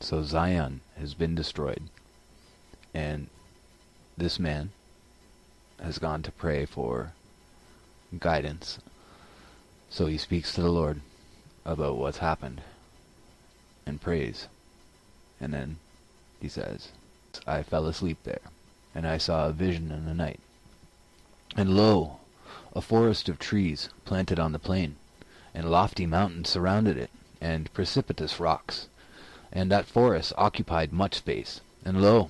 So Zion has been destroyed, and this man has gone to pray for guidance. So he speaks to the Lord about what's happened and prays. And then he says, I fell asleep there, and I saw a vision in the night. And lo, a forest of trees planted on the plain, and lofty mountains surrounded it, and precipitous rocks. And that forest occupied much space. And lo,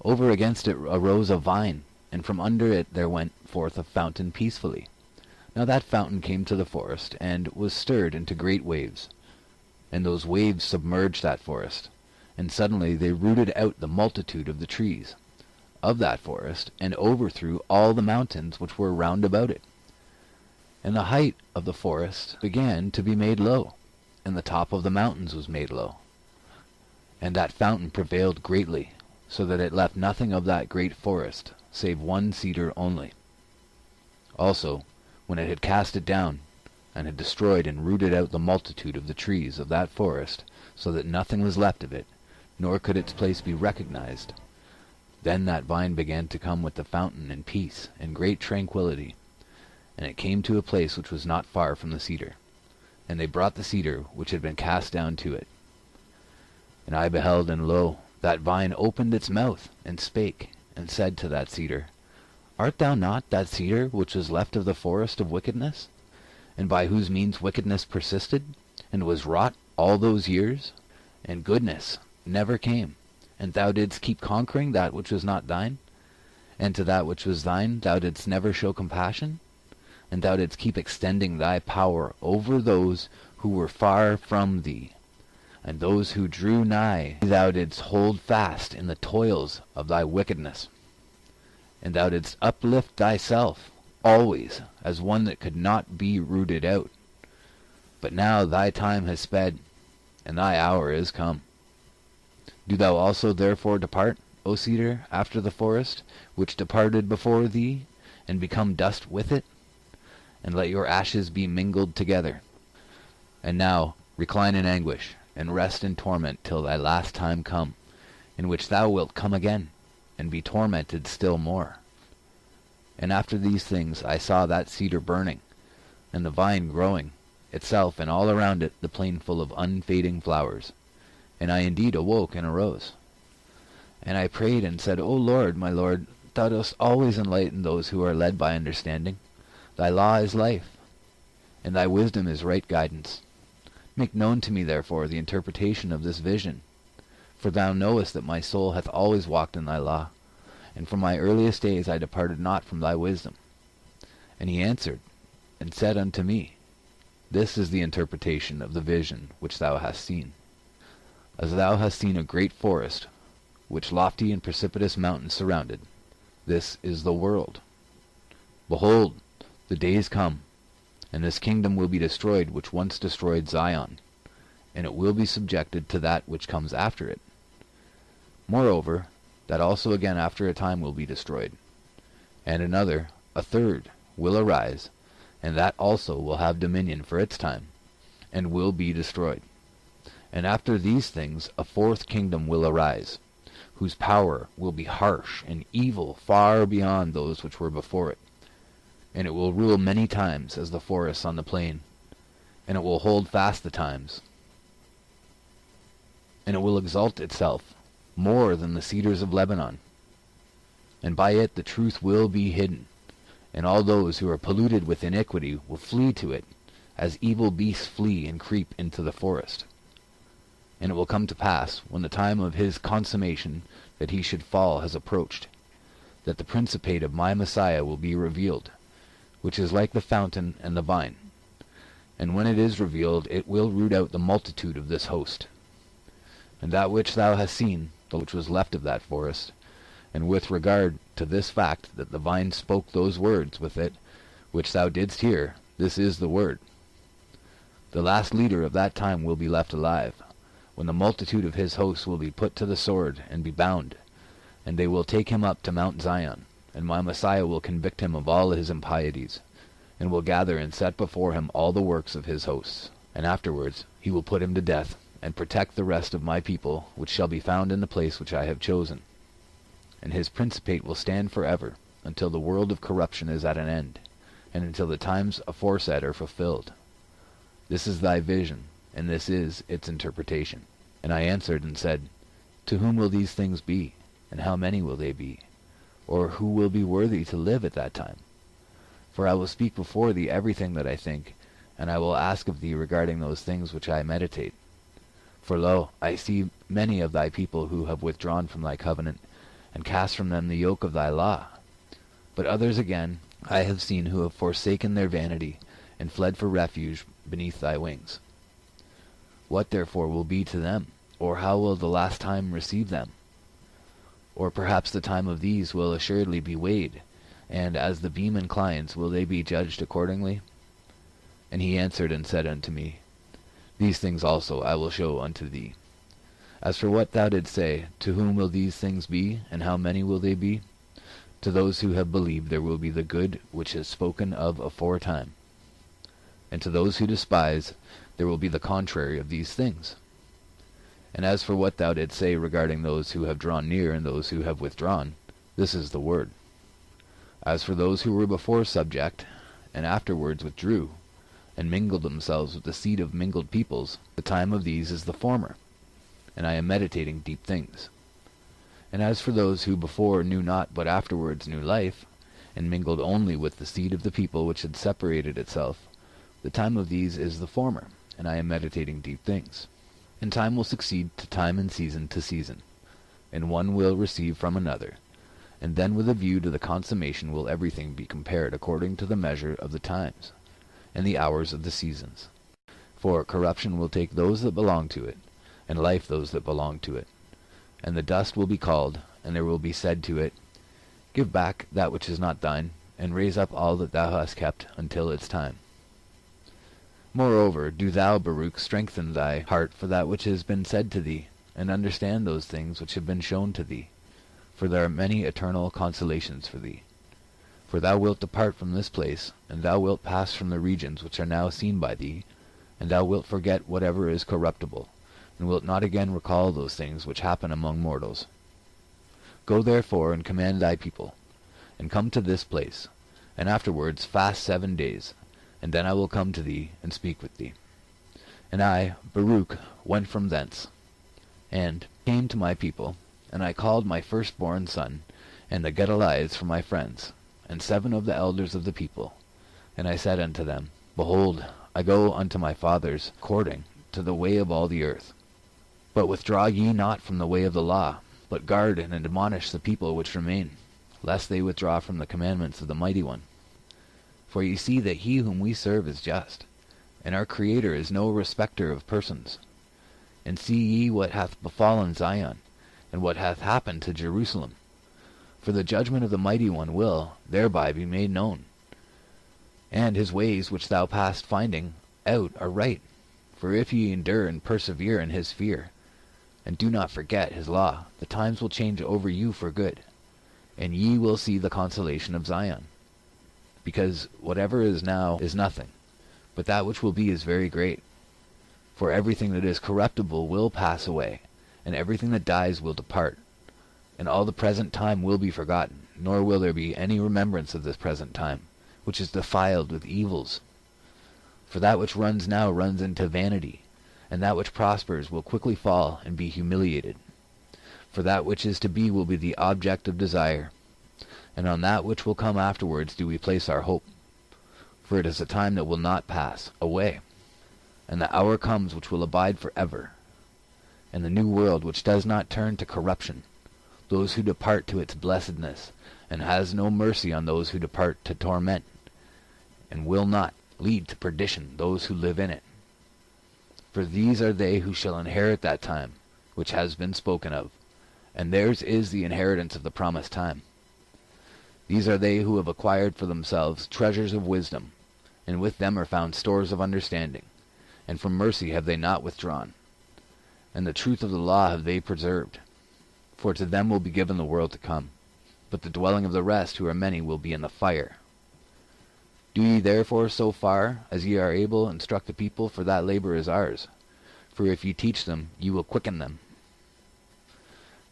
over against it arose a vine, and from under it there went forth a fountain peacefully. Now that fountain came to the forest, and was stirred into great waves. And those waves submerged that forest, and suddenly they rooted out the multitude of the trees of that forest, and overthrew all the mountains which were round about it. And the height of the forest began to be made low, and the top of the mountains was made low. And that fountain prevailed greatly, so that it left nothing of that great forest, save one cedar only. Also, when it had cast it down, and had destroyed and rooted out the multitude of the trees of that forest, so that nothing was left of it, nor could its place be recognized, then that vine began to come with the fountain in peace and great tranquillity. And it came to a place which was not far from the cedar. And they brought the cedar which had been cast down to it. And I beheld, and lo, that vine opened its mouth, and spake, and said to that cedar, Art thou not that cedar which was left of the forest of wickedness, and by whose means wickedness persisted, and was wrought all those years, and goodness never came? And thou didst keep conquering that which was not thine, and to that which was thine thou didst never show compassion, and thou didst keep extending thy power over those who were far from thee, and those who drew nigh thou didst hold fast in the toils of thy wickedness. And thou didst uplift thyself always as one that could not be rooted out. But now thy time has sped, and thy hour is come. Do thou also therefore depart, O cedar, after the forest, which departed before thee, and become dust with it, and let your ashes be mingled together. And now recline in anguish, and rest in torment till thy last time come, in which thou wilt come again, and be tormented still more. And after these things I saw that cedar burning, and the vine growing, itself and all around it the plain full of unfading flowers. And I indeed awoke and arose. And I prayed and said, O Lord, my Lord, thou dost always enlighten those who are led by understanding. Thy law is life, and thy wisdom is right guidance. Make known to me therefore the interpretation of this vision. For thou knowest that my soul hath always walked in thy law, and from my earliest days I departed not from thy wisdom. And he answered, and said unto me, This is the interpretation of the vision which thou hast seen. As thou hast seen a great forest, which lofty and precipitous mountains surrounded, this is the world. Behold, the days come, and this kingdom will be destroyed which once destroyed Zion, and it will be subjected to that which comes after it. Moreover, that also again after a time will be destroyed. And another, a third, will arise, and that also will have dominion for its time, and will be destroyed. And after these things a fourth kingdom will arise, whose power will be harsh and evil far beyond those which were before it. And it will rule many times as the forests on the plain, and it will hold fast the times. And it will exalt itself more than the cedars of Lebanon. And by it the truth will be hidden, and all those who are polluted with iniquity will flee to it, as evil beasts flee and creep into the forest. And it will come to pass, when the time of his consummation that he should fall has approached, that the principate of my Messiah will be revealed, which is like the fountain and the vine. And when it is revealed, it will root out the multitude of this host. And that which thou hast seen, the which was left of that forest, and with regard to this fact that the vine spoke those words with it, which thou didst hear, this is the word. The last leader of that time will be left alive, when the multitude of his hosts will be put to the sword and be bound, and they will take him up to Mount Zion, and my Messiah will convict him of all his impieties, and will gather and set before him all the works of his hosts, and afterwards he will put him to death, and protect the rest of my people, which shall be found in the place which I have chosen. And his principate will stand forever, until the world of corruption is at an end, and until the times aforesaid are fulfilled. This is thy vision, and this is its interpretation. And I answered and said, To whom will these things be, and how many will they be? Or who will be worthy to live at that time? For I will speak before thee everything that I think, and I will ask of thee regarding those things which I meditate. For lo, I see many of thy people who have withdrawn from thy covenant, and cast from them the yoke of thy law. But others again I have seen who have forsaken their vanity, and fled for refuge beneath thy wings. What therefore will be to them? Or how will the last time receive them? Or perhaps the time of these will assuredly be weighed, and as the beam inclines will they be judged accordingly? And he answered and said unto me, These things also I will show unto thee. As for what thou didst say, to whom will these things be, and how many will they be? To those who have believed there will be the good which is spoken of aforetime. And to those who despise, there will be the contrary of these things. And as for what thou didst say regarding those who have drawn near and those who have withdrawn, this is the word. As for those who were before subject, and afterwards withdrew, and mingled themselves with the seed of mingled peoples, the time of these is the former, and I am meditating deep things. And as for those who before knew not but afterwards knew life, and mingled only with the seed of the people which had separated itself, the time of these is the former, and I am meditating deep things. And time will succeed to time and season to season, and one will receive from another, and then with a view to the consummation will everything be compared according to the measure of the times, and the hours of the seasons. For corruption will take those that belong to it, and life those that belong to it. And the dust will be called, and there will be said to it, Give back that which is not thine, and raise up all that thou hast kept until its time. Moreover, do thou, Baruch, strengthen thy heart for that which has been said to thee, and understand those things which have been shown to thee, for there are many eternal consolations for thee. For thou wilt depart from this place, and thou wilt pass from the regions which are now seen by thee, and thou wilt forget whatever is corruptible, and wilt not again recall those things which happen among mortals. Go therefore and command thy people, and come to this place, and afterwards fast 7 days, and then I will come to thee and speak with thee. And I, Baruch, went from thence, and came to my people, and I called my firstborn son, and the Gedalites from my friends, and 7 of the elders of the people. And I said unto them, Behold, I go unto my fathers according to the way of all the earth. But withdraw ye not from the way of the law, but guard and admonish the people which remain, lest they withdraw from the commandments of the Mighty One. For ye see that he whom we serve is just, and our Creator is no respecter of persons. And see ye what hath befallen Zion, and what hath happened to Jerusalem. For the judgment of the Mighty One will thereby be made known. And his ways which thou past finding out are right. For if ye endure and persevere in his fear, and do not forget his law, the times will change over you for good, and ye will see the consolation of Zion. Because whatever is now is nothing, but that which will be is very great. For everything that is corruptible will pass away, and everything that dies will depart. And all the present time will be forgotten, nor will there be any remembrance of this present time, which is defiled with evils. For that which runs now runs into vanity, and that which prospers will quickly fall and be humiliated. For that which is to be will be the object of desire, and on that which will come afterwards do we place our hope. For it is a time that will not pass away, and the hour comes which will abide for ever, and the new world which does not turn to corruption, those who depart to its blessedness, and has no mercy on those who depart to torment, and will not lead to perdition those who live in it. For these are they who shall inherit that time, which has been spoken of, and theirs is the inheritance of the promised time. These are they who have acquired for themselves treasures of wisdom, and with them are found stores of understanding, and from mercy have they not withdrawn, and the truth of the law have they preserved. For to them will be given the world to come, but the dwelling of the rest, who are many, will be in the fire. Do ye therefore so far as ye are able instruct the people, for that labor is ours. For if you teach them, you will quicken them.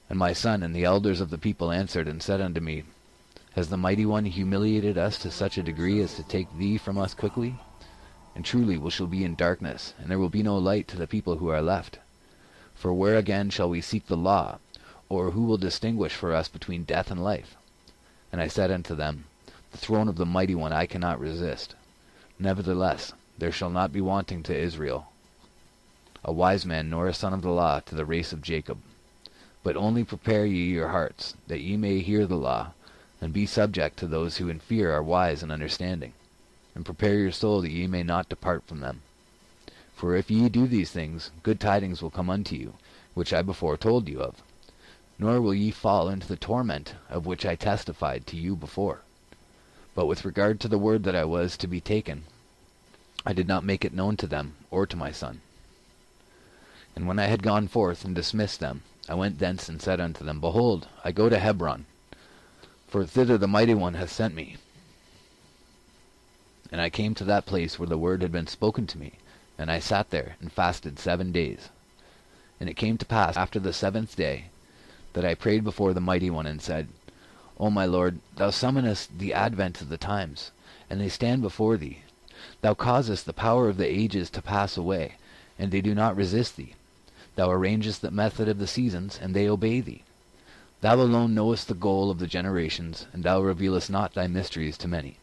And my son and the elders of the people answered and said unto me, Has the Mighty One humiliated us to such a degree as to take thee from us quickly? And truly we shall be in darkness, and there will be no light to the people who are left. For where again shall we seek the law? Or who will distinguish for us between death and life? And I said unto them, The throne of the Mighty One I cannot resist. Nevertheless, there shall not be wanting to Israel a wise man nor a son of the law to the race of Jacob. But only prepare ye your hearts, that ye may hear the law, and be subject to those who in fear are wise and understanding. And prepare your soul that ye may not depart from them. For if ye do these things, good tidings will come unto you, which I before told you of. Nor will ye fall into the torment of which I testified to you before. But with regard to the word that I was to be taken, I did not make it known to them or to my son. And when I had gone forth and dismissed them, I went thence and said unto them, Behold, I go to Hebron, for thither the Mighty One hath sent me. And I came to that place where the word had been spoken to me, and I sat there and fasted 7 days. And it came to pass after the 7th day, that I prayed before the Mighty One, and said, O my Lord, thou summonest the advent of the times, and they stand before thee. Thou causest the power of the ages to pass away, and they do not resist thee. Thou arrangest the method of the seasons, and they obey thee. Thou alone knowest the goal of the generations, and thou revealest not thy mysteries to many.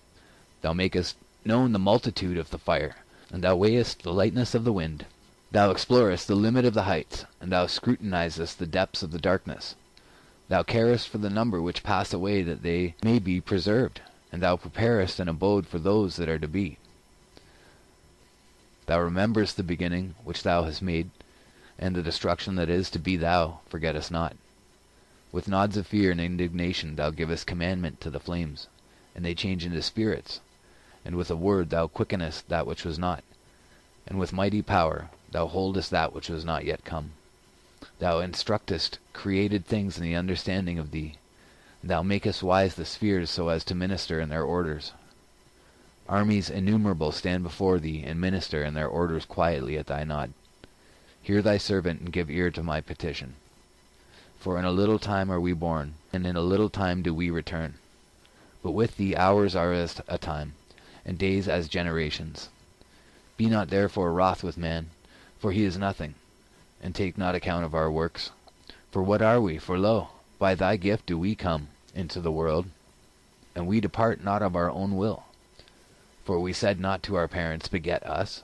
Thou makest known the multitude of the fire, and thou weighest the lightness of the wind. Thou explorest the limit of the heights, and thou scrutinizest the depths of the darkness. Thou carest for the number which pass away, that they may be preserved, and thou preparest an abode for those that are to be. Thou rememberest the beginning which thou hast made, and the destruction that is to be thou forgettest not. With nods of fear and indignation thou givest commandment to the flames, and they change into spirits. And with a word thou quickenest that which was not, and with mighty power thou holdest that which was not yet come. Thou instructest created things in the understanding of thee, and thou makest wise the spheres so as to minister in their orders. Armies innumerable stand before thee, and minister in their orders quietly at thy nod. Hear thy servant, and give ear to my petition. For in a little time are we born, and in a little time do we return. But with thee hours are as a time, and days as generations. Be not therefore wroth with man, for he is nothing, and take not account of our works. For what are we? For lo, by thy gift do we come into the world, and we depart not of our own will. For we said not to our parents, Beget us,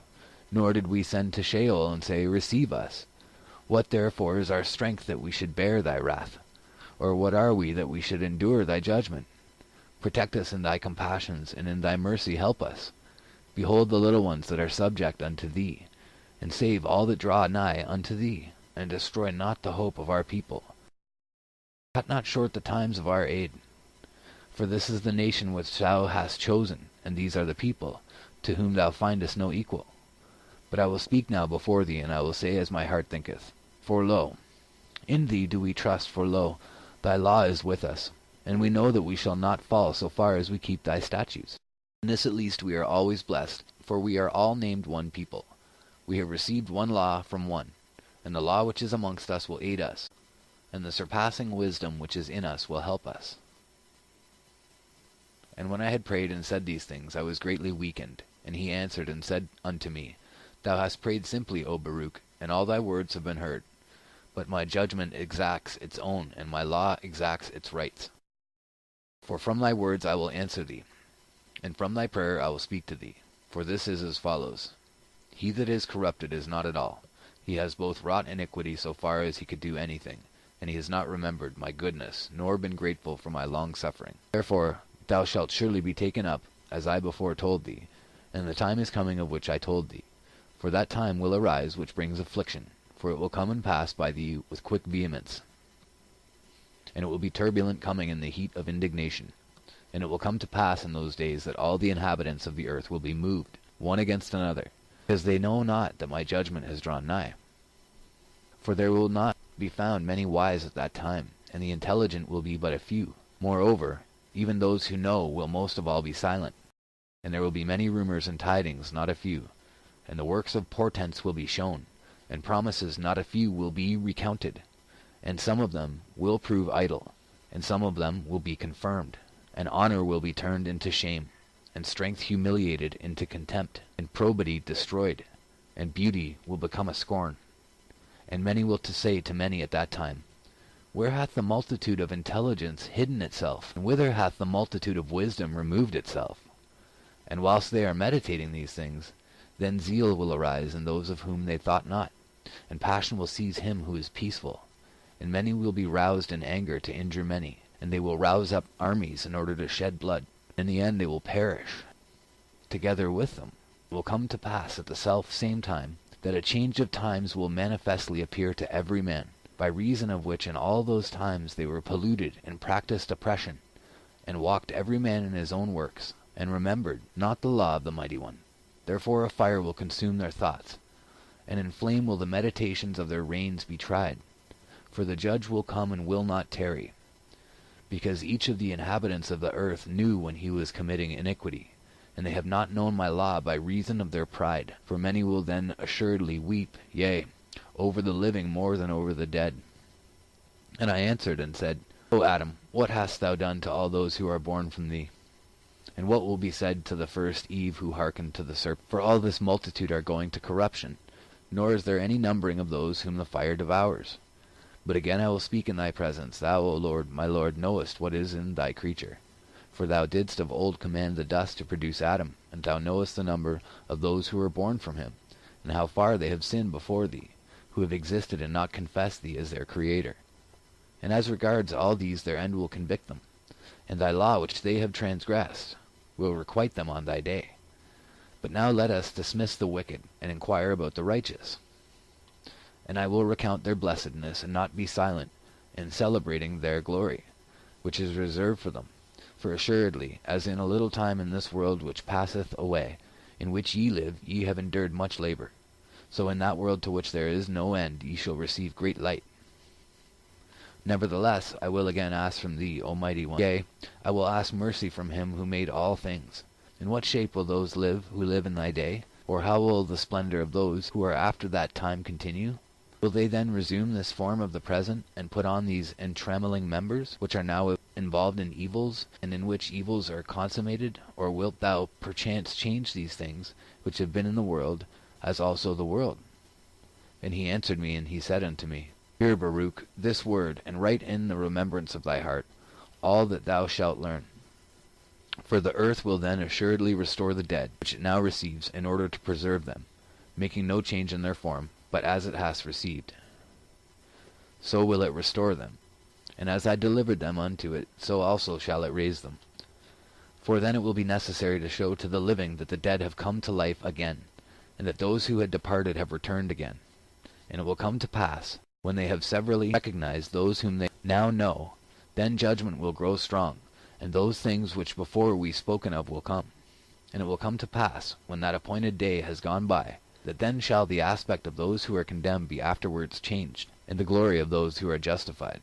nor did we send to Sheol and say, Receive us. What therefore is our strength that we should bear thy wrath? Or what are we that we should endure thy judgment? Protect us in thy compassions, and in thy mercy help us. Behold the little ones that are subject unto thee, and save all that draw nigh unto thee, and destroy not the hope of our people. Cut not short the times of our aid. For this is the nation which thou hast chosen, and these are the people, to whom thou findest no equal. But I will speak now before thee, and I will say as my heart thinketh. For lo, in thee do we trust, for lo, thy law is with us, and we know that we shall not fall so far as we keep thy statutes. In this at least we are always blessed, for we are all named one people. We have received one law from one, and the law which is amongst us will aid us, and the surpassing wisdom which is in us will help us. And when I had prayed and said these things, I was greatly weakened. And he answered and said unto me, Thou hast prayed simply, O Baruch, and all thy words have been heard. But my judgment exacts its own, and my law exacts its rights. For from thy words I will answer thee, and from thy prayer I will speak to thee. For this is as follows. He that is corrupted is not at all. He has both wrought iniquity so far as he could do anything, and he has not remembered my goodness, nor been grateful for my long suffering. Therefore thou shalt surely be taken up, as I before told thee, and the time is coming of which I told thee. For that time will arise which brings affliction, for it will come and pass by thee with quick vehemence. And it will be turbulent coming in the heat of indignation. And it will come to pass in those days that all the inhabitants of the earth will be moved, one against another, because they know not that my judgment has drawn nigh. For there will not be found many wise at that time, and the intelligent will be but a few. Moreover, even those who know will most of all be silent. And there will be many rumors and tidings, not a few. And the works of portents will be shown, and promises not a few will be recounted, and some of them will prove idle, and some of them will be confirmed, and honor will be turned into shame, and strength humiliated into contempt, and probity destroyed, and beauty will become a scorn. And many will say to many at that time, Where hath the multitude of intelligence hidden itself, and whither hath the multitude of wisdom removed itself? And whilst they are meditating these things, then zeal will arise in those of whom they thought not, and passion will seize him who is peaceful, and many will be roused in anger to injure many, and they will rouse up armies in order to shed blood. In the end they will perish together with them. It will come to pass at the self-same time that a change of times will manifestly appear to every man, by reason of which in all those times they were polluted and practiced oppression, and walked every man in his own works, and remembered not the law of the Mighty One. Therefore a fire will consume their thoughts, and in flame will the meditations of their reins be tried. For the judge will come and will not tarry, because each of the inhabitants of the earth knew when he was committing iniquity, and they have not known my law by reason of their pride. For many will then assuredly weep, yea, over the living more than over the dead. And I answered and said, O Adam, what hast thou done to all those who are born from thee? And what will be said to the first Eve who hearkened to the serpent? For all this multitude are going to corruption, nor is there any numbering of those whom the fire devours. But again I will speak in thy presence. Thou, O Lord, my Lord, knowest what is in thy creature. For thou didst of old command the dust to produce Adam, and thou knowest the number of those who were born from him, and how far they have sinned before thee, who have existed and not confessed thee as their Creator. And as regards all these their end will convict them, and thy law which they have transgressed will requite them on thy day. But now let us dismiss the wicked, and inquire about the righteous. And I will recount their blessedness, and not be silent, in celebrating their glory, which is reserved for them. For assuredly, as in a little time in this world which passeth away, in which ye live, ye have endured much labor, so in that world to which there is no end ye shall receive great light. Nevertheless, I will again ask from thee, O Mighty One. Yea, I will ask mercy from him who made all things. In what shape will those live who live in thy day? Or how will the splendor of those who are after that time continue? Will they then resume this form of the present, and put on these entremelling members, which are now involved in evils, and in which evils are consummated? Or wilt thou perchance change these things, which have been in the world, as also the world? And he answered me, and he said unto me, Hear, Baruch, this word, and write in the remembrance of thy heart all that thou shalt learn. For the earth will then assuredly restore the dead, which it now receives, in order to preserve them, making no change in their form, but as it hath received, so will it restore them. And as I delivered them unto it, so also shall it raise them. For then it will be necessary to show to the living that the dead have come to life again, and that those who had departed have returned again. And it will come to pass, when they have severally recognized those whom they now know, then judgment will grow strong, and those things which before we spoken of will come. And it will come to pass, when that appointed day has gone by, that then shall the aspect of those who are condemned be afterwards changed, and the glory of those who are justified.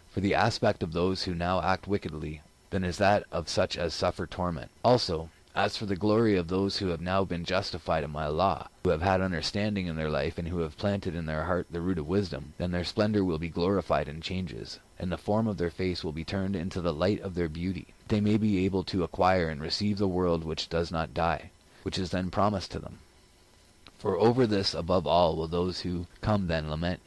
For the aspect of those who now act wickedly then is that of such as suffer torment. Also, as for the glory of those who have now been justified in my law, who have had understanding in their life, and who have planted in their heart the root of wisdom, then their splendor will be glorified in changes, and the form of their face will be turned into the light of their beauty. They may be able to acquire and receive the world which does not die, which is then promised to them. For over this above all will those who come then lament,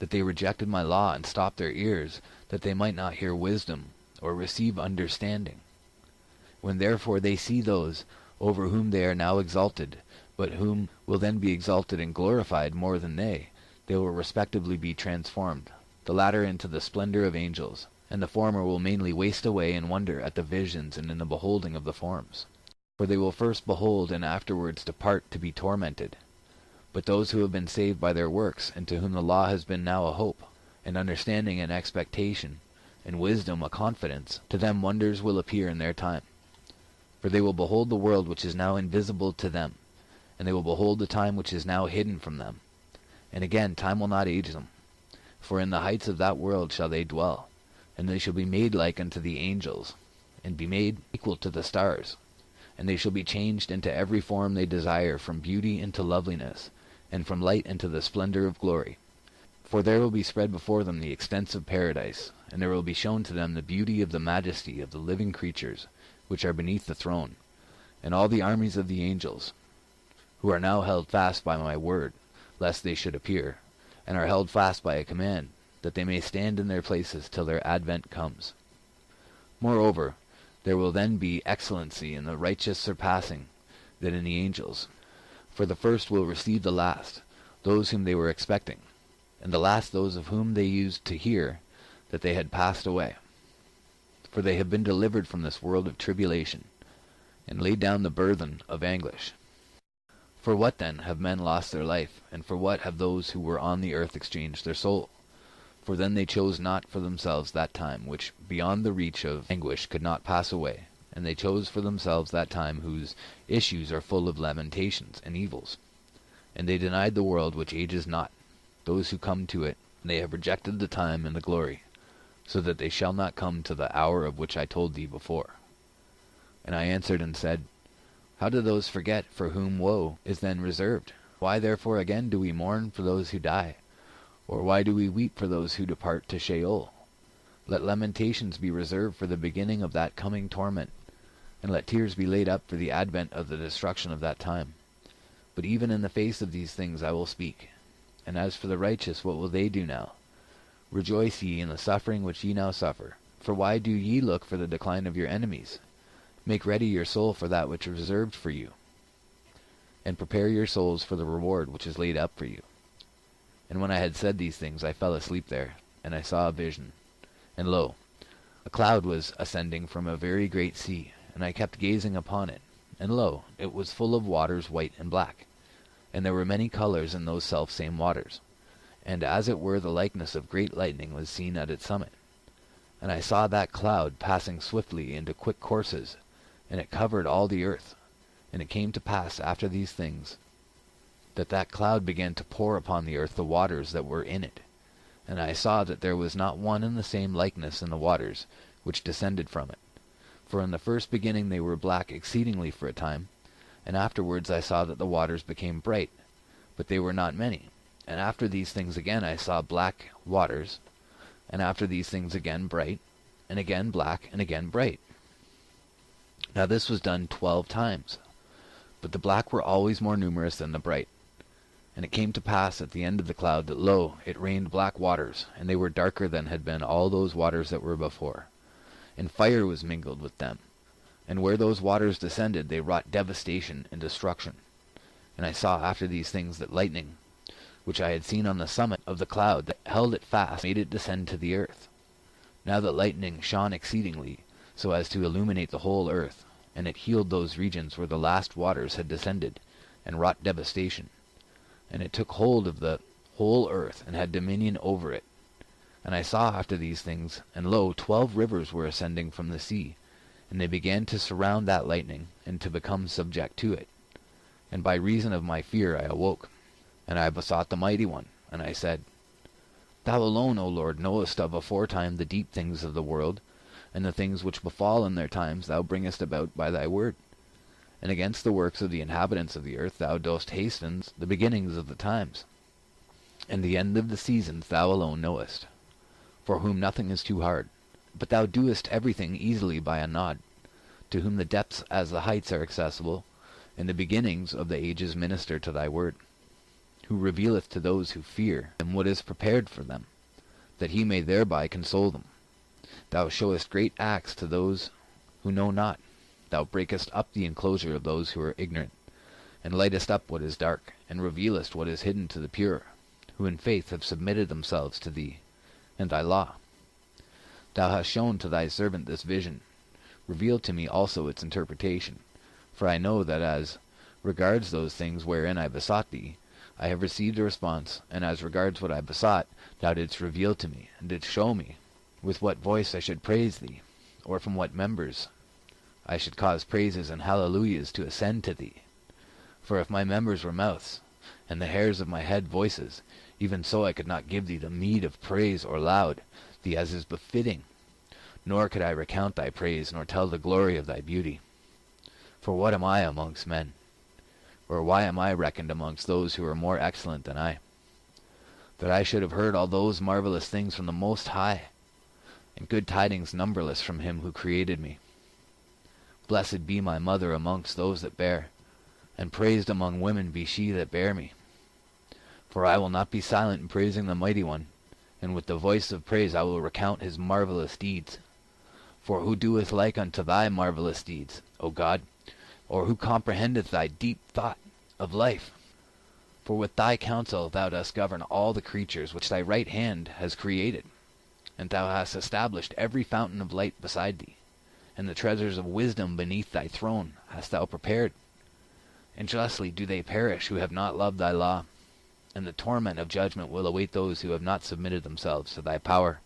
that they rejected my law and stopped their ears, that they might not hear wisdom, or receive understanding. When therefore they see those over whom they are now exalted, but whom will then be exalted and glorified more than they will respectively be transformed, the latter into the splendor of angels, and the former will mainly waste away in wonder at the visions and in the beholding of the forms. For they will first behold and afterwards depart to be tormented. But those who have been saved by their works, and to whom the law has been now a hope, and understanding an expectation, and wisdom a confidence, to them wonders will appear in their time. For they will behold the world which is now invisible to them, and they will behold the time which is now hidden from them. And again time will not age them. For in the heights of that world shall they dwell, and they shall be made like unto the angels, and be made equal to the stars. And they shall be changed into every form they desire, from beauty into loveliness, and from light into the splendor of glory. For there will be spread before them the extents of paradise, and there will be shown to them the beauty of the majesty of the living creatures which are beneath the throne, and all the armies of the angels, who are now held fast by my word, lest they should appear, and are held fast by a command, that they may stand in their places till their advent comes. Moreover, there will then be excellency in the righteous surpassing than in the angels. For the first will receive the last, those whom they were expecting, and the last those of whom they used to hear that they had passed away. For they have been delivered from this world of tribulation, and laid down the burthen of anguish. For what then have men lost their life, and for what have those who were on the earth exchanged their soul? For then they chose not for themselves that time which beyond the reach of anguish could not pass away, and they chose for themselves that time whose issues are full of lamentations and evils. And they denied the world which ages not, those who come to it, and they have rejected the time and the glory, so that they shall not come to the hour of which I told thee before. And I answered and said, How do those forget for whom woe is then reserved? Why therefore again do we mourn for those who die? Or why do we weep for those who depart to Sheol? Let lamentations be reserved for the beginning of that coming torment, and let tears be laid up for the advent of the destruction of that time. But even in the face of these things I will speak. And as for the righteous, what will they do now? Rejoice ye in the suffering which ye now suffer. For why do ye look for the decline of your enemies? Make ready your soul for that which is reserved for you, and prepare your souls for the reward which is laid up for you. And when I had said these things, I fell asleep there, and I saw a vision. And lo, a cloud was ascending from a very great sea, and I kept gazing upon it. And lo, it was full of waters white and black, and there were many colors in those selfsame waters, and as it were the likeness of great lightning was seen at its summit. And I saw that cloud passing swiftly into quick courses, and it covered all the earth. And it came to pass after these things, that cloud began to pour upon the earth the waters that were in it. And I saw that there was not one and the same likeness in the waters which descended from it. For in the first beginning they were black exceedingly for a time, and afterwards I saw that the waters became bright, but they were not many. And after these things again I saw black waters, and after these things again bright, and again black, and again bright. Now this was done 12 times, but the black were always more numerous than the bright. And it came to pass at the end of the cloud that, lo, it rained black waters, and they were darker than had been all those waters that were before. And fire was mingled with them. And where those waters descended, they wrought devastation and destruction. And I saw after these things that lightning, which I had seen on the summit of the cloud that held it fast, made it descend to the earth. Now that lightning shone exceedingly, so as to illuminate the whole earth, and it healed those regions where the last waters had descended, and wrought devastation. And it took hold of the whole earth, and had dominion over it. And I saw after these things, and lo, 12 rivers were ascending from the sea, and they began to surround that lightning, and to become subject to it. And by reason of my fear I awoke, and I besought the Mighty One, and I said, Thou alone, O Lord, knowest of aforetime the deep things of the world, and the things which befall in their times thou bringest about by thy word. And against the works of the inhabitants of the earth thou dost hasten the beginnings of the times. And the end of the seasons thou alone knowest, for whom nothing is too hard. But thou doest everything easily by a nod, to whom the depths as the heights are accessible, and the beginnings of the ages minister to thy word, who revealeth to those who fear him what is prepared for them, that he may thereby console them. Thou showest great acts to those who know not. Thou breakest up the enclosure of those who are ignorant, and lightest up what is dark, and revealest what is hidden to the pure, who in faith have submitted themselves to thee and thy law. Thou hast shown to thy servant this vision. Reveal to me also its interpretation, for I know that as regards those things wherein I besought thee, I have received a response, and as regards what I besought, thou didst reveal to me, and didst show me with what voice I should praise thee, or from what members I should cause praises and hallelujahs to ascend to thee. For if my members were mouths, and the hairs of my head voices, even so I could not give thee the meed of praise or laud thee as is befitting, nor could I recount thy praise, nor tell the glory of thy beauty. For what am I amongst men? Or why am I reckoned amongst those who are more excellent than I, that I should have heard all those marvelous things from the Most High, and good tidings numberless from him who created me? Blessed be my mother amongst those that bear, and praised among women be she that bare me. For I will not be silent in praising the Mighty One, and with the voice of praise I will recount his marvelous deeds. For who doeth like unto thy marvelous deeds, O God? Or who comprehendeth thy deep thought of life? For with thy counsel thou dost govern all the creatures which thy right hand has created, and thou hast established every fountain of light beside thee, and the treasures of wisdom beneath thy throne hast thou prepared. And justly do they perish who have not loved thy law, and the torment of judgment will await those who have not submitted themselves to thy power.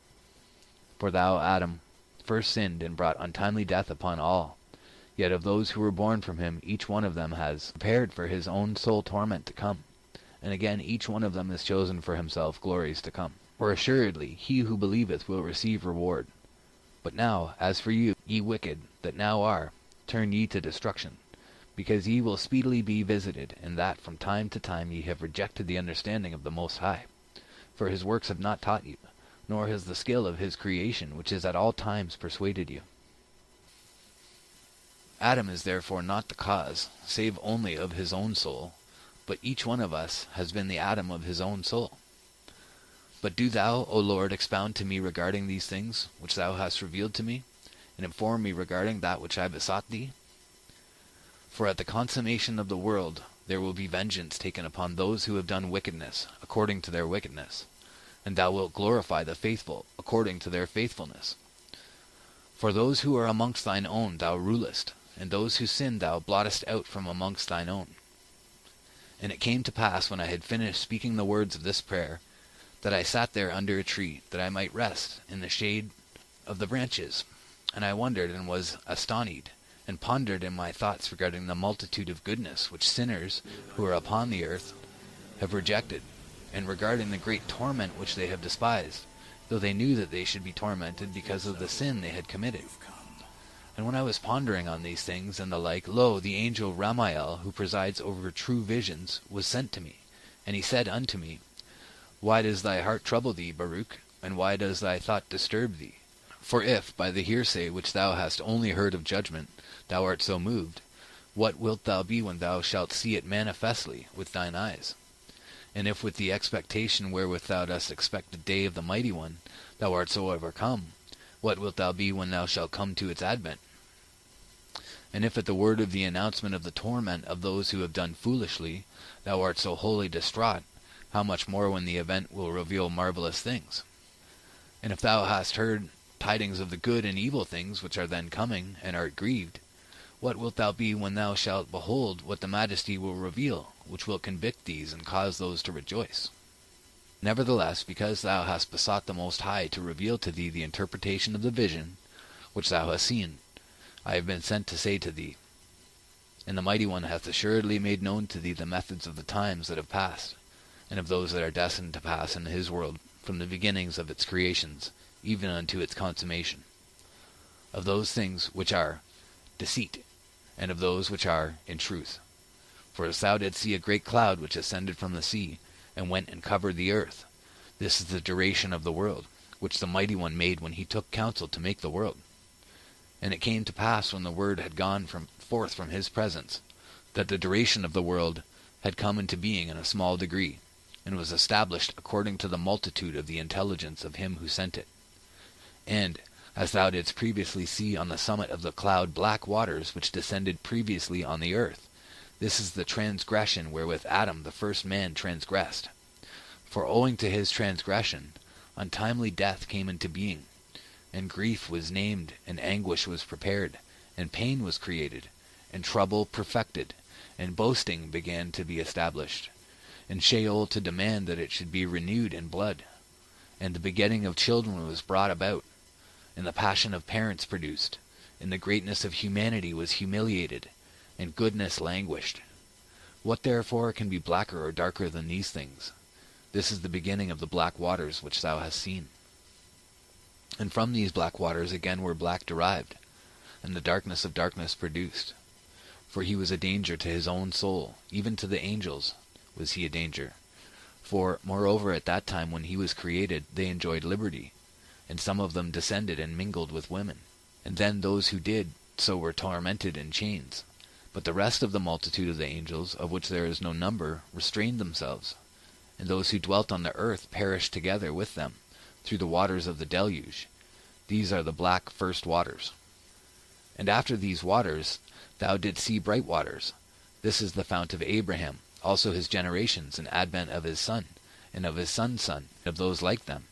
For thou, Adam, first sinned and brought untimely death upon all. Yet of those who were born from him, each one of them has prepared for his own soul torment to come. And again each one of them has chosen for himself glories to come. For assuredly he who believeth will receive reward. But now, as for you, ye wicked that now are, turn ye to destruction, because ye will speedily be visited, in that from time to time ye have rejected the understanding of the Most High. For his works have not taught you, nor has the skill of his creation, which is at all times persuaded you. Adam is therefore not the cause, save only of his own soul, but each one of us has been the Adam of his own soul. But do thou, O Lord, expound to me regarding these things which thou hast revealed to me, and inform me regarding that which I besought thee. For at the consummation of the world there will be vengeance taken upon those who have done wickedness according to their wickedness, and thou wilt glorify the faithful according to their faithfulness. For those who are amongst thine own thou rulest, and those who sin thou blottest out from amongst thine own. And it came to pass, when I had finished speaking the words of this prayer, that I sat there under a tree, that I might rest in the shade of the branches. And I wondered and was astonished, and pondered in my thoughts regarding the multitude of goodness which sinners who are upon the earth have rejected, and regarding the great torment which they have despised, though they knew that they should be tormented because of the sin they had committed. And when I was pondering on these things and the like, lo, the angel Ramiel, who presides over true visions, was sent to me. And he said unto me, Why does thy heart trouble thee, Baruch? And why does thy thought disturb thee? For if, by the hearsay which thou hast only heard of judgment, thou art so moved, what wilt thou be when thou shalt see it manifestly with thine eyes? And if with the expectation wherewith thou dost expect the day of the Mighty One, thou art so overcome, what wilt thou be when thou shalt come to its advent? And if at the word of the announcement of the torment of those who have done foolishly, thou art so wholly distraught, how much more when the event will reveal marvelous things? And if thou hast heard tidings of the good and evil things which are then coming, and art grieved, what wilt thou be when thou shalt behold what the Majesty will reveal, which will convict these and cause those to rejoice? Nevertheless, because thou hast besought the Most High to reveal to thee the interpretation of the vision which thou hast seen, I have been sent to say to thee, and the Mighty One hath assuredly made known to thee the methods of the times that have passed, and of those that are destined to pass in his world from the beginnings of its creations, even unto its consummation, of those things which are deceit, and of those which are in truth. For as thou didst see a great cloud which ascended from the sea, and went and covered the earth, this is the duration of the world, which the Mighty One made when he took counsel to make the world. And it came to pass, when the word had gone forth from his presence, that the duration of the world had come into being in a small degree, and was established according to the multitude of the intelligence of him who sent it. And, as thou didst previously see on the summit of the cloud black waters which descended previously on the earth, this is the transgression wherewith Adam the first man transgressed. For owing to his transgression, untimely death came into being, and grief was named, and anguish was prepared, and pain was created, and trouble perfected, and boasting began to be established, and Sheol to demand that it should be renewed in blood, and the begetting of children was brought about, and the passion of parents produced, and the greatness of humanity was humiliated, and goodness languished. What therefore can be blacker or darker than these things? This is the beginning of the black waters which thou hast seen. And from these black waters again were black derived, and the darkness of darkness produced. For he was a danger to his own soul, even to the angels was he a danger. For, moreover, at that time when he was created, they enjoyed liberty, and some of them descended and mingled with women. And then those who did so were tormented in chains. But the rest of the multitude of the angels, of which there is no number, restrained themselves. And those who dwelt on the earth perished together with them, through the waters of the deluge. These are the black first waters. And after these waters thou didst see bright waters. This is the fount of Abraham, also his generations, and advent of his son, and of his son's son, and of those like them.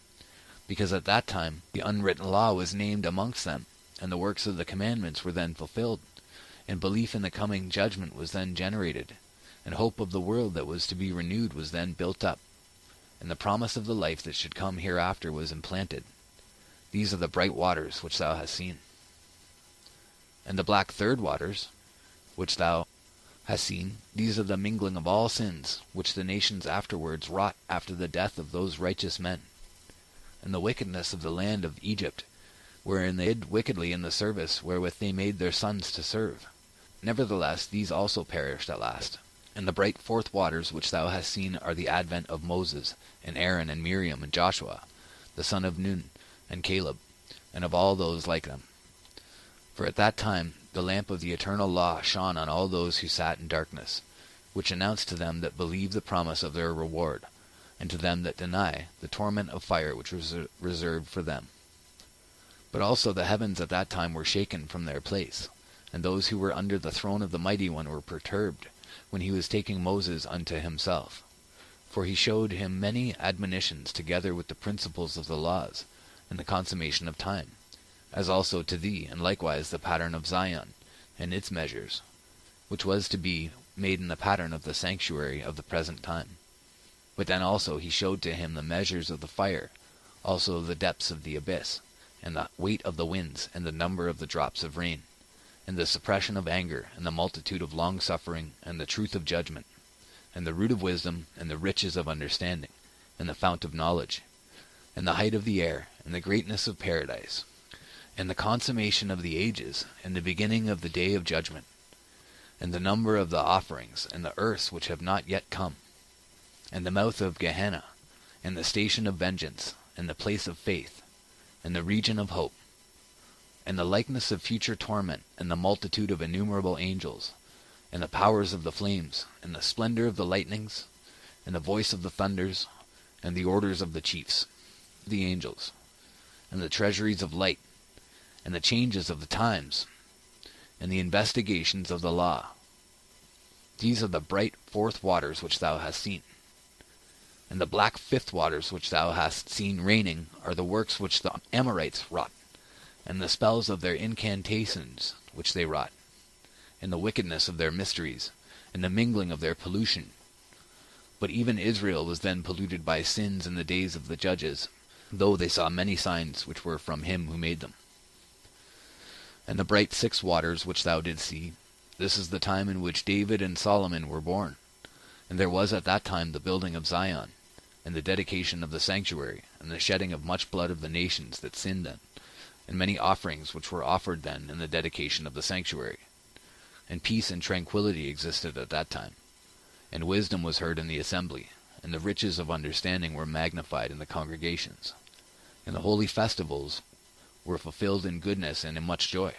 Because at that time the unwritten law was named amongst them, and the works of the commandments were then fulfilled, and belief in the coming judgment was then generated, and hope of the world that was to be renewed was then built up, and the promise of the life that should come hereafter was implanted. These are the bright waters which thou hast seen. And the black third waters, which thou hast seen, these are the mingling of all sins, which the nations afterwards wrought after the death of those righteous men, and the wickedness of the land of Egypt, wherein they did wickedly in the service wherewith they made their sons to serve. Nevertheless, these also perished at last. And the bright fourth waters which thou hast seen are the advent of Moses, and Aaron, and Miriam, and Joshua, the son of Nun, and Caleb, and of all those like them. For at that time the lamp of the eternal law shone on all those who sat in darkness, which announced to them that believe the promise of their reward, and to them that deny the torment of fire which was reserved for them. But also the heavens at that time were shaken from their place, and those who were under the throne of the Mighty One were perturbed, when he was taking Moses unto himself. For he showed him many admonitions together with the principles of the laws, and the consummation of time, as also to thee, and likewise the pattern of Zion, and its measures, which was to be made in the pattern of the sanctuary of the present time. But then also he showed to him the measures of the fire, also the depths of the abyss, and the weight of the winds, and the number of the drops of rain, and the suppression of anger, and the multitude of long-suffering, and the truth of judgment, and the root of wisdom, and the riches of understanding, and the fount of knowledge, and the height of the air, and the greatness of paradise, and the consummation of the ages, and the beginning of the day of judgment, and the number of the offerings, and the earths which have not yet come, and the mouth of Gehenna, and the station of vengeance, and the place of faith, and the region of hope, and the likeness of future torment, and the multitude of innumerable angels, and the powers of the flames, and the splendor of the lightnings, and the voice of the thunders, and the orders of the chiefs, the angels, and the treasuries of light, and the changes of the times, and the investigations of the law. These are the bright fourth waters which thou hast seen. And the black fifth waters which thou hast seen raining are the works which the Amorites wrought, and the spells of their incantations which they wrought, and the wickedness of their mysteries, and the mingling of their pollution. But even Israel was then polluted by sins in the days of the judges, though they saw many signs which were from him who made them. And the bright six waters which thou didst see, this is the time in which David and Solomon were born. And there was at that time the building of Zion, and the dedication of the sanctuary, and the shedding of much blood of the nations that sinned then, and many offerings which were offered then in the dedication of the sanctuary. And peace and tranquility existed at that time, and wisdom was heard in the assembly, and the riches of understanding were magnified in the congregations, and the holy festivals were fulfilled in goodness and in much joy.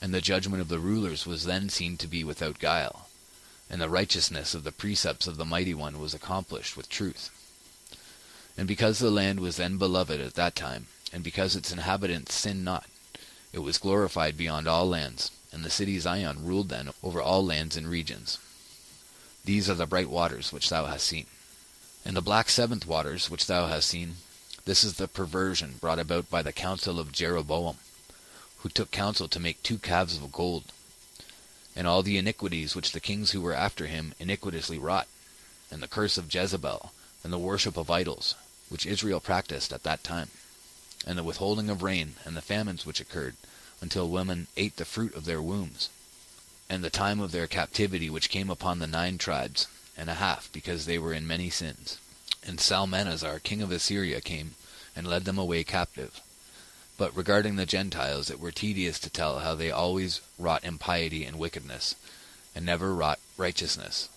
And the judgment of the rulers was then seen to be without guile, and the righteousness of the precepts of the Mighty One was accomplished with truth. And because the land was then beloved at that time, and because its inhabitants sinned not, it was glorified beyond all lands, and the city Zion ruled then over all lands and regions. These are the bright waters which thou hast seen. And the black seventh waters which thou hast seen, this is the perversion brought about by the counsel of Jeroboam, who took counsel to make 2 calves of gold, and all the iniquities which the kings who were after him iniquitously wrought, and the curse of Jezebel, and the worship of idols, which Israel practiced at that time, and the withholding of rain, and the famines which occurred, until women ate the fruit of their wombs, and the time of their captivity which came upon the 9 tribes and a half, because they were in many sins. And Salmanazar king of Assyria came, and led them away captive. But regarding the Gentiles, it were tedious to tell how they always wrought impiety and wickedness, and never wrought righteousness.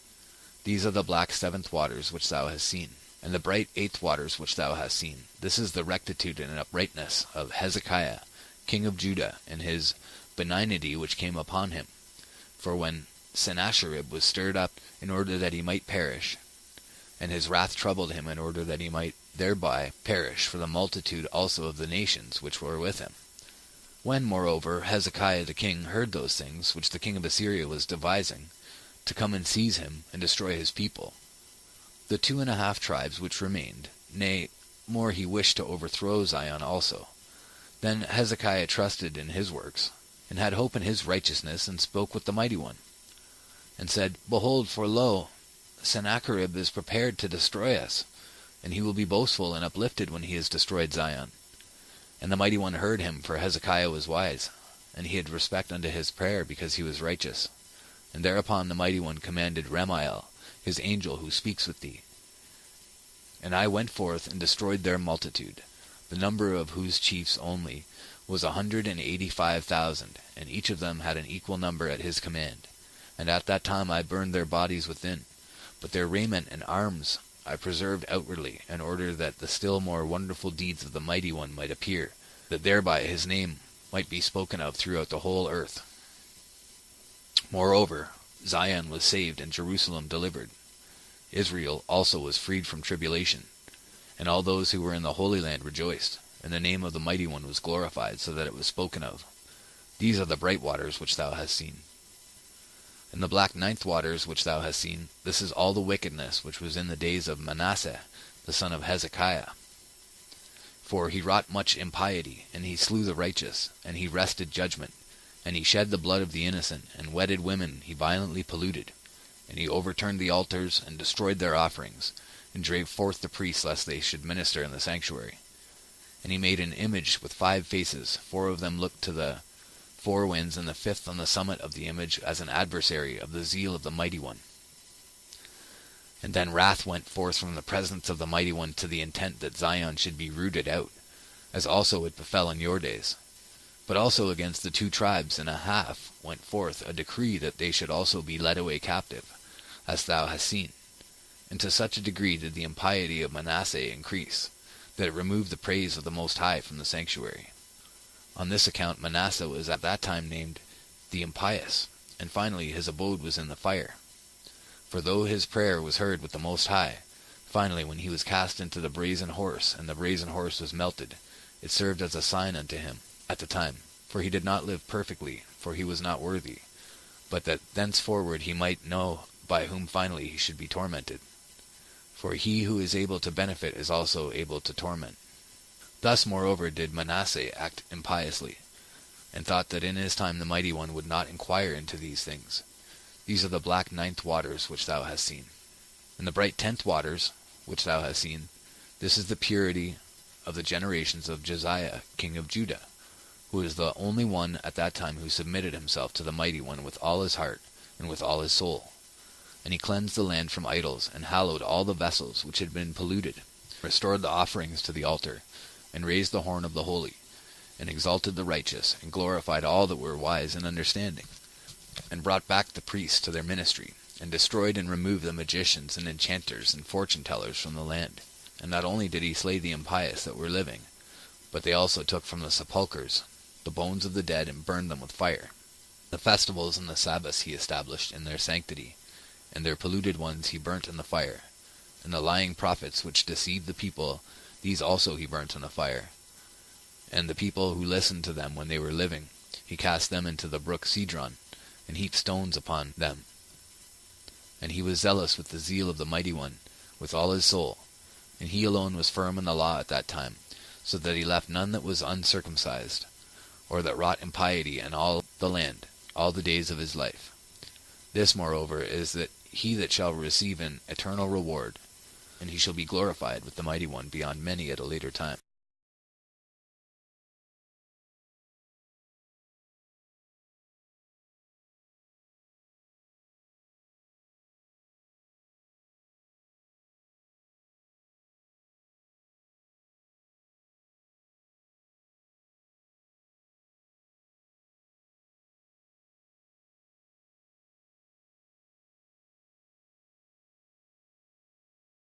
These are the black seventh waters which thou hast seen, and the bright eighth waters which thou hast seen. This is the rectitude and uprightness of Hezekiah, king of Judah, and his benignity which came upon him. For when Sennacherib was stirred up in order that he might perish, and his wrath troubled him in order that he might thereby perish for the multitude also of the nations which were with him. When, moreover, Hezekiah the king heard those things which the king of Assyria was devising, to come and seize him and destroy his people, the 2.5 tribes which remained, nay, more, he wished to overthrow Zion also. Then Hezekiah trusted in his works, and had hope in his righteousness, and spoke with the Mighty One, and said, Behold, for lo, Sennacherib is prepared to destroy us, and he will be boastful and uplifted when he has destroyed Zion. And the Mighty One heard him, for Hezekiah was wise, and he had respect unto his prayer, because he was righteous. And thereupon the Mighty One commanded Ramiel, his angel who speaks with thee. And I went forth and destroyed their multitude, the number of whose chiefs only was 185,000, and each of them had an equal number at his command. And at that time I burned their bodies within, but their raiment and arms I preserved outwardly, in order that the still more wonderful deeds of the Mighty One might appear, that thereby his name might be spoken of throughout the whole earth. Moreover, Zion was saved and Jerusalem delivered. Israel also was freed from tribulation, and all those who were in the Holy Land rejoiced, and the name of the Mighty One was glorified, so that it was spoken of. These are the bright waters which thou hast seen. And the black ninth waters which thou hast seen, this is all the wickedness which was in the days of Manasseh, the son of Hezekiah. For he wrought much impiety, and he slew the righteous, and he wrested judgment, and he shed the blood of the innocent, and wedded women he violently polluted. And he overturned the altars, and destroyed their offerings, and drave forth the priests lest they should minister in the sanctuary. And he made an image with 5 faces, 4 of them looked to the 4 winds, and the 5th on the summit of the image as an adversary of the zeal of the Mighty One. And then wrath went forth from the presence of the Mighty One to the intent that Zion should be rooted out, as also it befell in your days. But also against the 2.5 went forth a decree that they should also be led away captive, as thou hast seen. And to such a degree did the impiety of Manasseh increase, that it removed the praise of the Most High from the sanctuary. On this account Manasseh was at that time named the Impious, and finally his abode was in the fire. For though his prayer was heard with the Most High, finally when he was cast into the brazen horse, and the brazen horse was melted, it served as a sign unto him at the time, for he did not live perfectly, for he was not worthy, but that thenceforward he might know by whom finally he should be tormented. For he who is able to benefit is also able to torment. Thus, moreover, did Manasseh act impiously, and thought that in his time the Mighty One would not inquire into these things. These are the black 9th waters which thou hast seen. And the bright 10th waters which thou hast seen, this is the purity of the generations of Josiah, king of Judah, who is the only one at that time who submitted himself to the Mighty One with all his heart and with all his soul. And he cleansed the land from idols, and hallowed all the vessels which had been polluted, restored the offerings to the altar, and raised the horn of the holy, and exalted the righteous, and glorified all that were wise in understanding, and brought back the priests to their ministry, and destroyed and removed the magicians and enchanters and fortune-tellers from the land. And not only did he slay the impious that were living, but they also took from the sepulchres the bones of the dead, and burned them with fire. The festivals and the Sabbaths he established in their sanctity, and their polluted ones he burnt in the fire. And the lying prophets which deceived the people, these also he burnt in the fire. And the people who listened to them when they were living, he cast them into the brook Cedron, and heaped stones upon them. And he was zealous with the zeal of the Mighty One, with all his soul. And he alone was firm in the law at that time, so that he left none that was uncircumcised, or that wrought impiety in all the land, all the days of his life. This, moreover, is that he that shall receive an eternal reward, and he shall be glorified with the Mighty One beyond many at a later time.